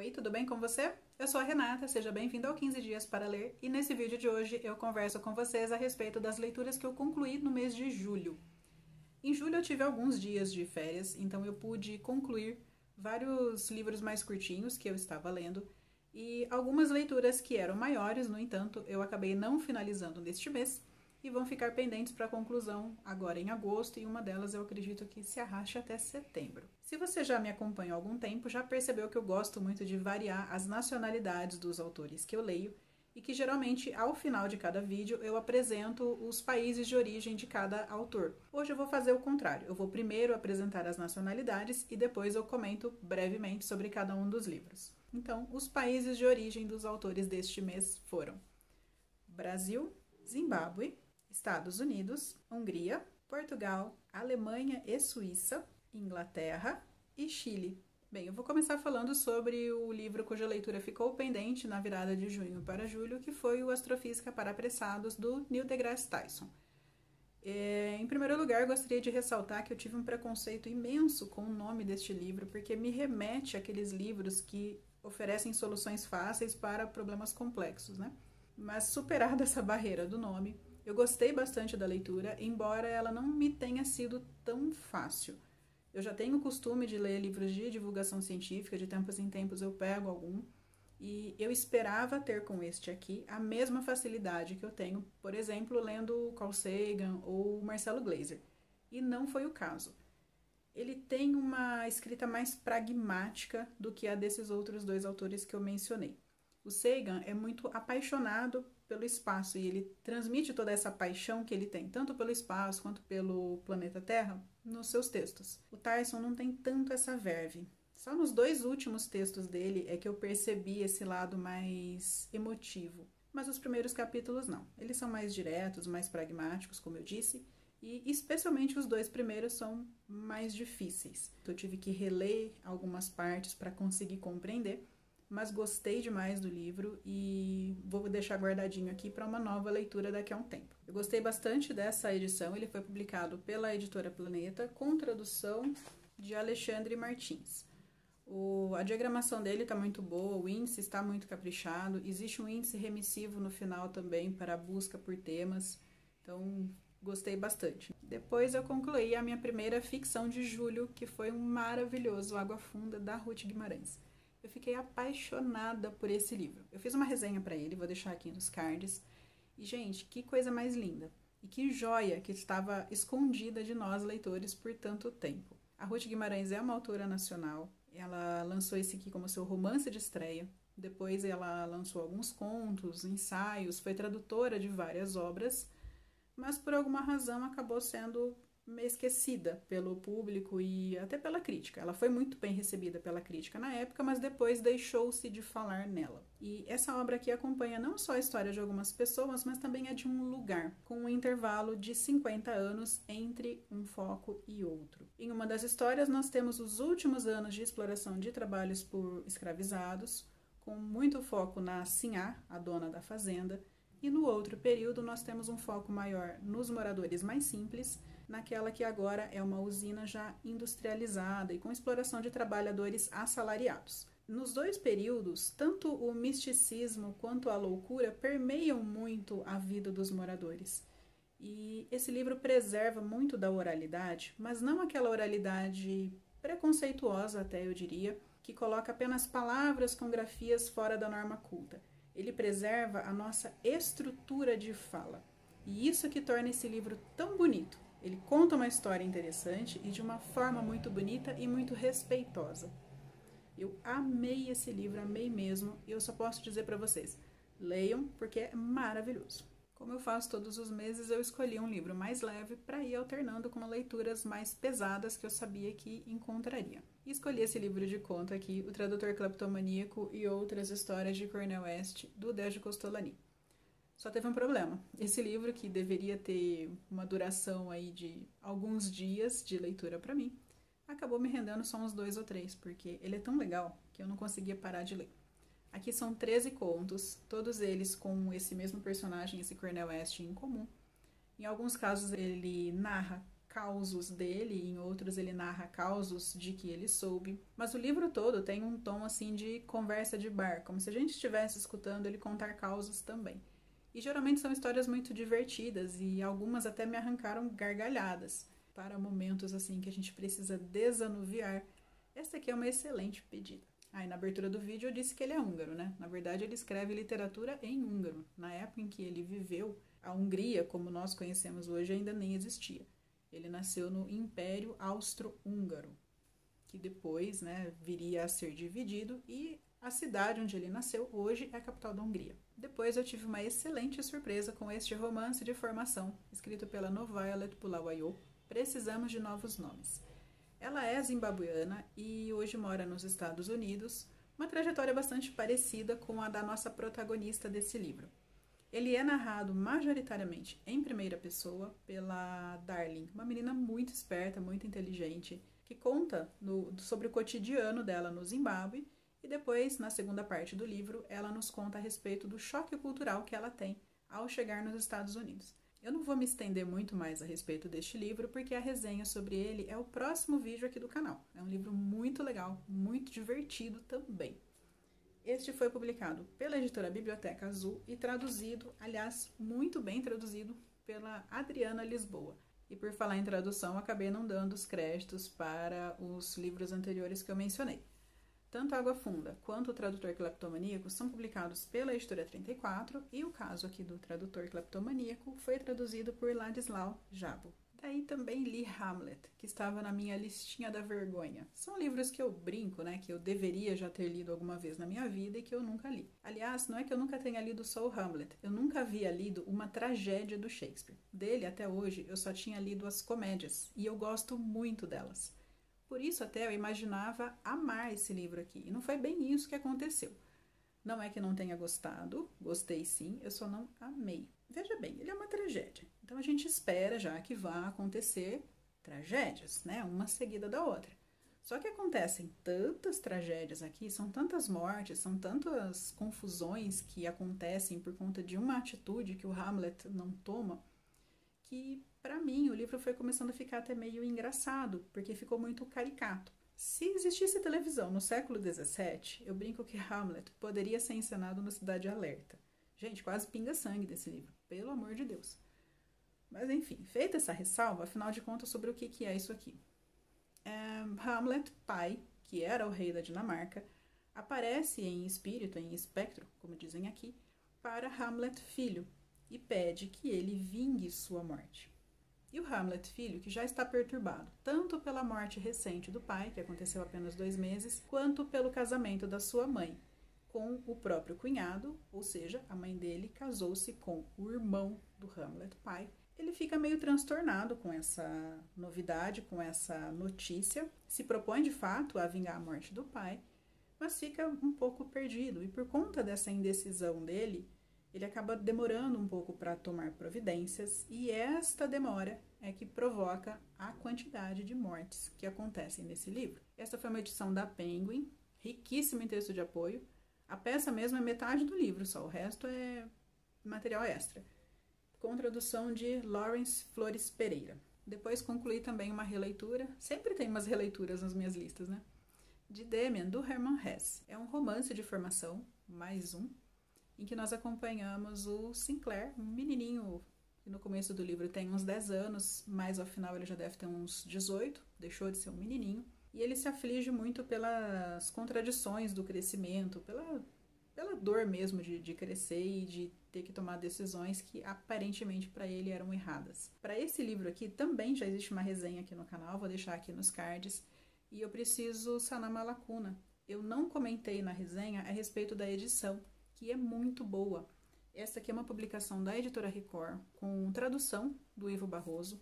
Oi, tudo bem com você? Eu sou a Renata, seja bem-vindo ao 15 Dias para Ler e nesse vídeo de hoje eu converso com vocês a respeito das leituras que eu concluí no mês de julho. Em julho eu tive alguns dias de férias, então eu pude concluir vários livros mais curtinhos que eu estava lendo e algumas leituras que eram maiores, no entanto, eu acabei não finalizando neste mês e vão ficar pendentes para a conclusão agora em agosto, e uma delas eu acredito que se arraste até setembro. Se você já me acompanha há algum tempo, já percebeu que eu gosto muito de variar as nacionalidades dos autores que eu leio e que geralmente ao final de cada vídeo eu apresento os países de origem de cada autor. Hoje eu vou fazer o contrário, eu vou primeiro apresentar as nacionalidades e depois eu comento brevemente sobre cada um dos livros. Então, os países de origem dos autores deste mês foram Brasil, Zimbábue, Estados Unidos, Hungria, Portugal, Alemanha e Suíça, Inglaterra e Chile. Bem, eu vou começar falando sobre o livro cuja leitura ficou pendente na virada de junho para julho, que foi o Astrofísica para Apressados, do Neil deGrasse Tyson. Em primeiro lugar, gostaria de ressaltar que eu tive um preconceito imenso com o nome deste livro, porque me remete àqueles livros que oferecem soluções fáceis para problemas complexos, né? Mas superada essa barreira do nome, eu gostei bastante da leitura, embora ela não me tenha sido tão fácil. Eu já tenho o costume de ler livros de divulgação científica, de tempos em tempos eu pego algum, e eu esperava ter com este aqui a mesma facilidade que eu tenho, por exemplo, lendo Carl Sagan ou Marcelo Gleiser. E não foi o caso. Ele tem uma escrita mais pragmática do que a desses outros dois autores que eu mencionei. O Sagan é muito apaixonado pelo espaço e ele transmite toda essa paixão que ele tem, tanto pelo espaço quanto pelo planeta Terra, nos seus textos. O Tyson não tem tanto essa verve. Só nos dois últimos textos dele é que eu percebi esse lado mais emotivo. Mas os primeiros capítulos não. Eles são mais diretos, mais pragmáticos, como eu disse, e especialmente os dois primeiros são mais difíceis. Eu tive que reler algumas partes para conseguir compreender, mas gostei demais do livro e vou deixar guardadinho aqui para uma nova leitura daqui a um tempo. Eu gostei bastante dessa edição, ele foi publicado pela editora Planeta, com tradução de Alexandre Martins. A diagramação dele está muito boa, o índice está muito caprichado, existe um índice remissivo no final também para a busca por temas, então gostei bastante. Depois eu concluí a minha primeira ficção de julho, que foi um maravilhoso Água Funda, da Ruth Guimarães. Eu fiquei apaixonada por esse livro. Eu fiz uma resenha para ele, vou deixar aqui nos cards. E, gente, que coisa mais linda. E que joia que estava escondida de nós, leitores, por tanto tempo. A Ruth Guimarães é uma autora nacional. Ela lançou esse aqui como seu romance de estreia. Depois ela lançou alguns contos, ensaios, foi tradutora de várias obras. Mas, por alguma razão, acabou sendo meio esquecida pelo público e até pela crítica. Ela foi muito bem recebida pela crítica na época, mas depois deixou-se de falar nela. E essa obra aqui acompanha não só a história de algumas pessoas, mas também a de um lugar, com um intervalo de 50 anos entre um foco e outro. Em uma das histórias, nós temos os últimos anos de exploração de trabalhos por escravizados, com muito foco na Sinhá, a dona da fazenda, e no outro período nós temos um foco maior nos moradores mais simples, naquela que agora é uma usina já industrializada e com exploração de trabalhadores assalariados. Nos dois períodos, tanto o misticismo quanto a loucura permeiam muito a vida dos moradores. E esse livro preserva muito da oralidade, mas não aquela oralidade preconceituosa, até eu diria, que coloca apenas palavras com grafias fora da norma culta. Ele preserva a nossa estrutura de fala. E isso que torna esse livro tão bonito. Ele conta uma história interessante e de uma forma muito bonita e muito respeitosa. Eu amei esse livro, amei mesmo, e eu só posso dizer para vocês, leiam porque é maravilhoso. Como eu faço todos os meses, eu escolhi um livro mais leve para ir alternando com leituras mais pesadas que eu sabia que encontraria. E escolhi esse livro de conto aqui, O Tradutor Cleptomaníaco e Outras Histórias de Cornel West, do Dejo Costolani. Só teve um problema. Esse livro, que deveria ter uma duração aí de alguns dias de leitura para mim, acabou me rendendo só uns 2 ou 3, porque ele é tão legal que eu não conseguia parar de ler. Aqui são 13 contos, todos eles com esse mesmo personagem, esse Cornel West, em comum. Em alguns casos ele narra causos dele, em outros ele narra causos de que ele soube. Mas o livro todo tem um tom assim de conversa de bar, como se a gente estivesse escutando ele contar causos também. E geralmente são histórias muito divertidas e algumas até me arrancaram gargalhadas. Para momentos assim que a gente precisa desanuviar, essa aqui é uma excelente pedida. E na abertura do vídeo eu disse que ele é húngaro, né? Na verdade ele escreve literatura em húngaro. Na época em que ele viveu, a Hungria, como nós conhecemos hoje, ainda nem existia. Ele nasceu no Império Austro-Húngaro, que depois, né, viria a ser dividido, e a cidade onde ele nasceu hoje é a capital da Hungria. Depois eu tive uma excelente surpresa com este romance de formação, escrito pela Noviolet Bulawayo, Precisamos de Novos Nomes. Ela é zimbabuiana e hoje mora nos Estados Unidos, uma trajetória bastante parecida com a da nossa protagonista desse livro. Ele é narrado majoritariamente em primeira pessoa pela Darling, uma menina muito esperta, muito inteligente, que conta sobre o cotidiano dela no Zimbábue, e depois, na segunda parte do livro, ela nos conta a respeito do choque cultural que ela tem ao chegar nos Estados Unidos. Eu não vou me estender muito mais a respeito deste livro, porque a resenha sobre ele é o próximo vídeo aqui do canal. É um livro muito legal, muito divertido também. Este foi publicado pela editora Biblioteca Azul e traduzido, aliás, muito bem traduzido, pela Adriana Lisboa. E por falar em tradução, acabei não dando os créditos para os livros anteriores que eu mencionei. Tanto Água Funda quanto o Tradutor Cleptomaníaco são publicados pela editora 34 e o caso aqui do Tradutor Cleptomaníaco foi traduzido por Ladislau Jabo. Daí também li Hamlet, que estava na minha listinha da vergonha. São livros que eu brinco, né, que eu deveria já ter lido alguma vez na minha vida e que eu nunca li. Aliás, não é que eu nunca tenha lido só o Hamlet, eu nunca havia lido uma tragédia do Shakespeare. Dele, até hoje, eu só tinha lido as comédias e eu gosto muito delas. Por isso até eu imaginava amar esse livro aqui, e não foi bem isso que aconteceu. Não é que não tenha gostado, gostei sim, eu só não amei. Veja bem, ele é uma tragédia. Então a gente espera já que vá acontecer tragédias, né? Uma seguida da outra. Só que acontecem tantas tragédias aqui, são tantas mortes, são tantas confusões que acontecem por conta de uma atitude que o Hamlet não toma, que para mim o livro foi começando a ficar até meio engraçado, porque ficou muito caricato. Se existisse televisão no século XVII, eu brinco que Hamlet poderia ser encenado no Cidade Alerta. Gente, quase pinga sangue desse livro, pelo amor de Deus. Mas enfim, feita essa ressalva, afinal de contas, sobre o que é isso aqui. Hamlet, pai, que era o rei da Dinamarca, aparece em espírito, em espectro, como dizem aqui, para Hamlet, filho, e pede que ele vingue sua morte. E o Hamlet, filho, que já está perturbado, tanto pela morte recente do pai, que aconteceu há apenas 2 meses, quanto pelo casamento da sua mãe com o próprio cunhado, ou seja, a mãe dele casou-se com o irmão do Hamlet, pai. Ele fica meio transtornado com essa novidade, com essa notícia, se propõe de fato a vingar a morte do pai, mas fica um pouco perdido, e por conta dessa indecisão dele, ele acaba demorando um pouco para tomar providências, e esta demora é que provoca a quantidade de mortes que acontecem nesse livro. Esta foi uma edição da Penguin, riquíssima em texto de apoio. A peça mesmo é metade do livro só, o resto é material extra, com tradução de Lawrence Flores Pereira. Depois concluí também uma releitura, sempre tem umas releituras nas minhas listas, né? De Demian, do Hermann Hesse. É um romance de formação, mais um, em que nós acompanhamos o Sinclair, um menininho que no começo do livro tem uns 10 anos, mas ao final ele já deve ter uns 18, deixou de ser um menininho. E ele se aflige muito pelas contradições do crescimento, pela dor mesmo de crescer e de ter que tomar decisões que aparentemente para ele eram erradas. Para esse livro aqui também já existe uma resenha aqui no canal, vou deixar aqui nos cards, e eu preciso sanar uma lacuna. Eu não comentei na resenha a respeito da edição, que é muito boa. Essa aqui é uma publicação da editora Record, com tradução do Ivo Barroso,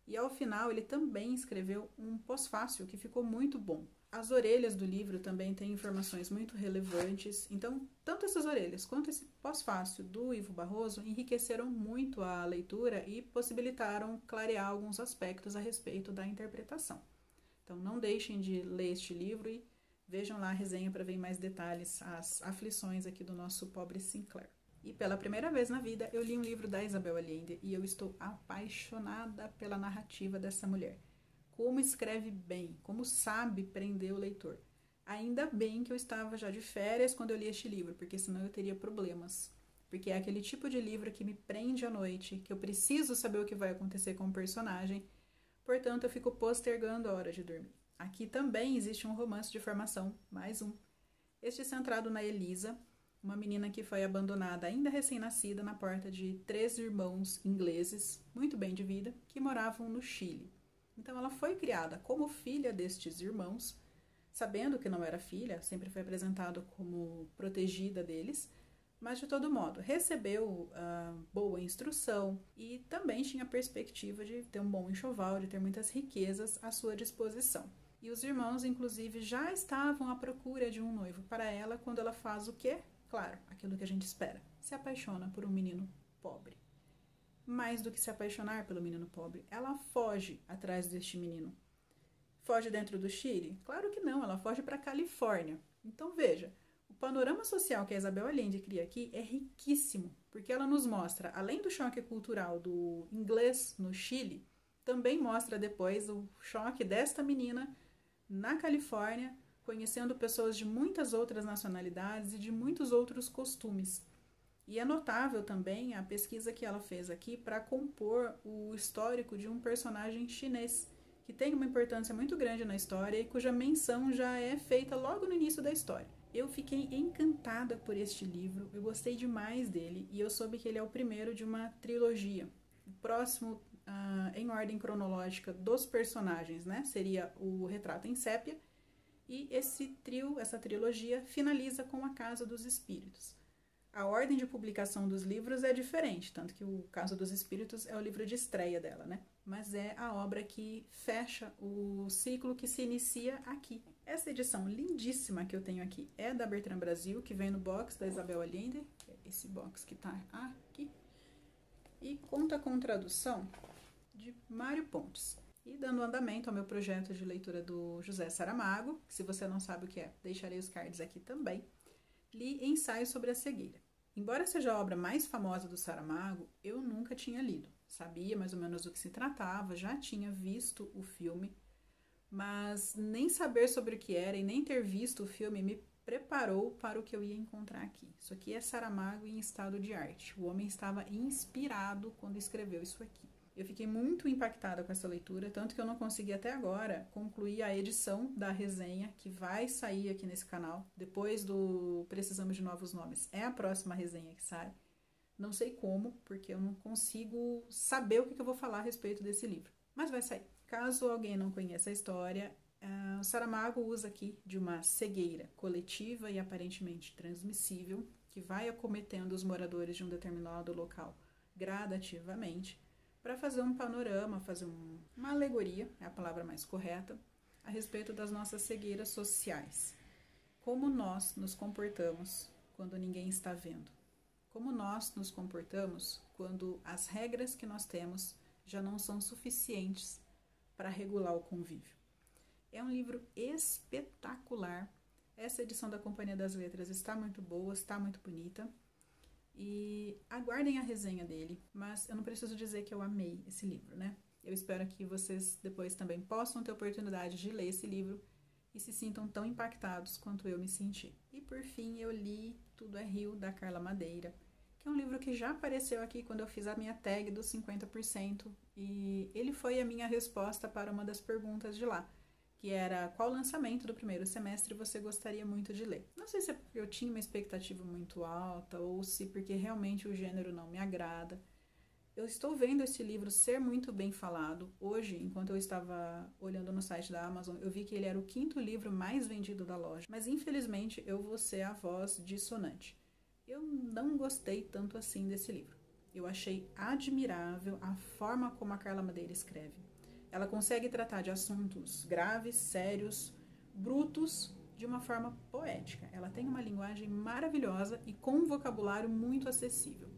e ao final ele também escreveu um pós-fácil que ficou muito bom. As orelhas do livro também têm informações muito relevantes, então tanto essas orelhas quanto esse pós-fácil do Ivo Barroso enriqueceram muito a leitura e possibilitaram clarear alguns aspectos a respeito da interpretação. Então não deixem de ler este livro e vejam lá a resenha para ver mais detalhes, as aflições aqui do nosso pobre Sinclair. E pela primeira vez na vida eu li um livro da Isabel Allende e eu estou apaixonada pela narrativa dessa mulher. Como escreve bem, como sabe prender o leitor. Ainda bem que eu estava já de férias quando eu li este livro, porque senão eu teria problemas. Porque é aquele tipo de livro que me prende à noite, que eu preciso saber o que vai acontecer com o personagem, portanto eu fico postergando a hora de dormir. Aqui também existe um romance de formação, mais um. Este centrado na Elisa, uma menina que foi abandonada ainda recém-nascida na porta de 3 irmãos ingleses, muito bem de vida, que moravam no Chile. Então ela foi criada como filha destes irmãos, sabendo que não era filha, sempre foi apresentada como protegida deles, mas de todo modo recebeu boa instrução e também tinha a perspectiva de ter um bom enxoval, de ter muitas riquezas à sua disposição. E os irmãos, inclusive, já estavam à procura de um noivo para ela quando ela faz o quê? Claro, aquilo que a gente espera, se apaixona por um menino pobre. Mais do que se apaixonar pelo menino pobre, ela foge atrás deste menino. Foge dentro do Chile? Claro que não, ela foge para a Califórnia. Então veja, o panorama social que a Isabel Allende cria aqui é riquíssimo, porque ela nos mostra, além do choque cultural do inglês no Chile, também mostra depois o choque desta menina na Califórnia, conhecendo pessoas de muitas outras nacionalidades e de muitos outros costumes. E é notável também a pesquisa que ela fez aqui para compor o histórico de um personagem chinês, que tem uma importância muito grande na história e cuja menção já é feita logo no início da história. Eu fiquei encantada por este livro, eu gostei demais dele e eu soube que ele é o primeiro de uma trilogia. O próximo, em ordem cronológica dos personagens, né, seria o Retrato em Sépia, e essa trilogia finaliza com A Casa dos Espíritos. A ordem de publicação dos livros é diferente, tanto que o Casa dos Espíritos é o livro de estreia dela, né? Mas é a obra que fecha o ciclo que se inicia aqui. Essa edição lindíssima que eu tenho aqui é da Bertrand Brasil, que vem no box da Isabel Allende, esse box que tá aqui, e conta com tradução de Mário Pontes. E dando andamento ao meu projeto de leitura do José Saramago, que se você não sabe o que é, deixarei os cards aqui também, li Ensaio sobre a Cegueira. Embora seja a obra mais famosa do Saramago, eu nunca tinha lido. Sabia mais ou menos do que se tratava, já tinha visto o filme, mas nem saber sobre o que era e nem ter visto o filme me preparou para o que eu ia encontrar aqui. Isso aqui é Saramago em estado de arte. O homem estava inspirado quando escreveu isso aqui. Eu fiquei muito impactada com essa leitura, tanto que eu não consegui até agora concluir a edição da resenha que vai sair aqui nesse canal. Depois do Precisamos de Novos Nomes, é a próxima resenha que sai. Não sei como, porque eu não consigo saber o que eu vou falar a respeito desse livro. Mas vai sair. Caso alguém não conheça a história, o Saramago usa aqui de uma cegueira coletiva e aparentemente transmissível, que vai acometendo os moradores de um determinado local gradativamente, para fazer um panorama, fazer uma alegoria, é a palavra mais correta, a respeito das nossas cegueiras sociais. Como nós nos comportamos quando ninguém está vendo. Como nós nos comportamos quando as regras que nós temos já não são suficientes para regular o convívio. É um livro espetacular. Essa edição da Companhia das Letras está muito boa, está muito bonita. E aguardem a resenha dele, mas eu não preciso dizer que eu amei esse livro, né? Eu espero que vocês depois também possam ter oportunidade de ler esse livro e se sintam tão impactados quanto eu me senti. E por fim eu li Tudo é Rio, da Carla Madeira, que é um livro que já apareceu aqui quando eu fiz a minha tag dos 50%, e ele foi a minha resposta para uma das perguntas de lá, que era qual lançamento do primeiro semestre você gostaria muito de ler. Não sei se é porque eu tinha uma expectativa muito alta ou se porque realmente o gênero não me agrada. Eu estou vendo esse livro ser muito bem falado. Hoje, enquanto eu estava olhando no site da Amazon, eu vi que ele era o 5º livro mais vendido da loja. Mas infelizmente eu vou ser a voz dissonante. Eu não gostei tanto assim desse livro. Eu achei admirável a forma como a Carla Madeira escreve. Ela consegue tratar de assuntos graves, sérios, brutos, de uma forma poética. Ela tem uma linguagem maravilhosa e com um vocabulário muito acessível.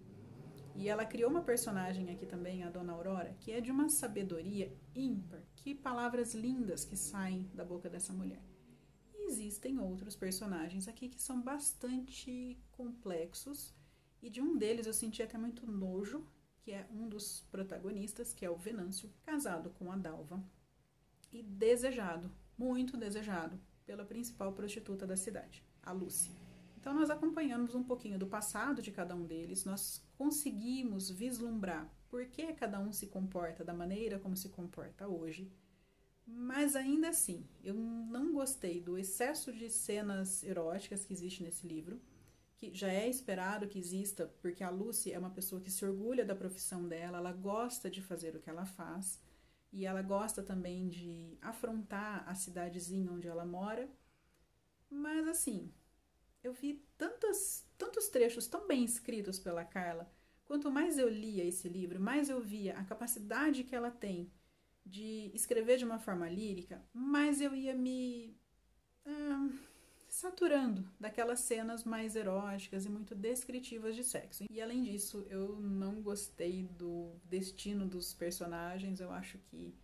E ela criou uma personagem aqui também, a Dona Aurora, que é de uma sabedoria ímpar. Que palavras lindas que saem da boca dessa mulher. E existem outros personagens aqui que são bastante complexos E de um deles eu senti até muito nojo, que é um dos protagonistas, que é o Venâncio, casado com a Dalva e desejado, muito desejado, pela principal prostituta da cidade, a Lucy. Então nós acompanhamos um pouquinho do passado de cada um deles, nós conseguimos vislumbrar por que cada um se comporta da maneira como se comporta hoje, mas ainda assim, eu não gostei do excesso de cenas eróticas que existe nesse livro, que já é esperado que exista, porque a Lucy é uma pessoa que se orgulha da profissão dela, ela gosta de fazer o que ela faz, e ela gosta também de afrontar a cidadezinha onde ela mora, mas assim, eu vi tantos trechos tão bem escritos pela Carla, quanto mais eu lia esse livro, mais eu via a capacidade que ela tem de escrever de uma forma lírica, mais eu ia me saturando daquelas cenas mais eróticas e muito descritivas de sexo. E além disso, eu não gostei do destino dos personagens, eu acho que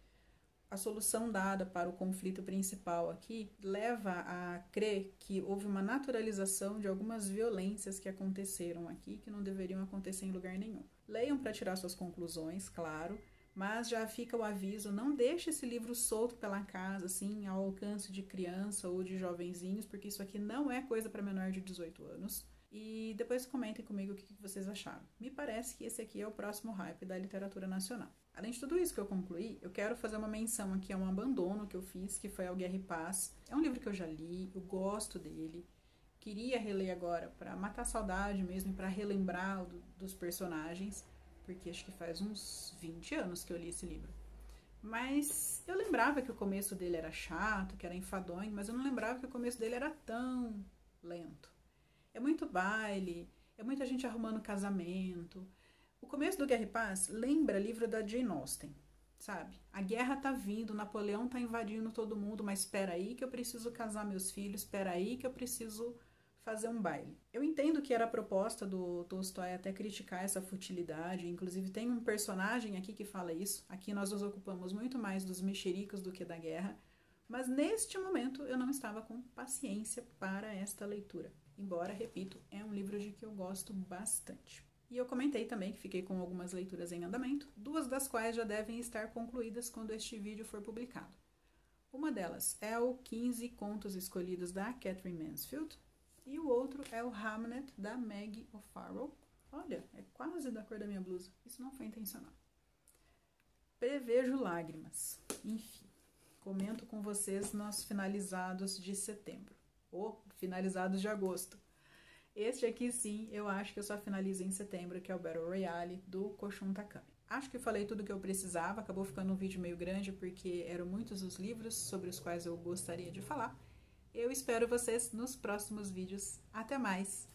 a solução dada para o conflito principal aqui leva a crer que houve uma naturalização de algumas violências que aconteceram aqui, que não deveriam acontecer em lugar nenhum. Leiam para tirar suas conclusões, claro, mas já fica o aviso, não deixe esse livro solto pela casa, assim, ao alcance de criança ou de jovenzinhos, porque isso aqui não é coisa para menor de 18 anos. E depois comentem comigo o que vocês acharam. Me parece que esse aqui é o próximo hype da literatura nacional. Além de tudo isso que eu concluí, eu quero fazer uma menção aqui a um abandono que eu fiz, que foi ao Guerra e Paz. É um livro que eu já li, eu gosto dele. Queria reler agora para matar a saudade mesmo, para relembrar dos personagens, porque acho que faz uns 20 anos que eu li esse livro. Mas eu lembrava que o começo dele era chato, que era enfadonho, mas eu não lembrava que o começo dele era tão lento. É muito baile, é muita gente arrumando casamento. O começo do Guerra e Paz lembra livro da Jane Austen, sabe? A guerra tá vindo, Napoleão tá invadindo todo mundo, mas espera aí que eu preciso casar meus filhos, espera aí que eu preciso fazer um baile. Eu entendo que era a proposta do Tolstói até criticar essa futilidade, inclusive tem um personagem aqui que fala isso. Aqui nós nos ocupamos muito mais dos mexericos do que da guerra, mas neste momento eu não estava com paciência para esta leitura. Embora, repito, é um livro de que eu gosto bastante. E eu comentei também que fiquei com algumas leituras em andamento, 2 das quais já devem estar concluídas quando este vídeo for publicado. Uma delas é o 15 Contos Escolhidos da Catherine Mansfield, e o outro é o Hamnet da Maggie O'Farrell. Olha, é quase da cor da minha blusa, isso não foi intencional. Prevejo lágrimas. Enfim, comento com vocês nos finalizados de setembro, ou finalizados de agosto. Este aqui sim, eu acho que eu só finalizo em setembro, que é o Battle Royale do Koshun Takami. Acho que falei tudo que eu precisava, acabou ficando um vídeo meio grande porque eram muitos os livros sobre os quais eu gostaria de falar. Eu espero vocês nos próximos vídeos. Até mais!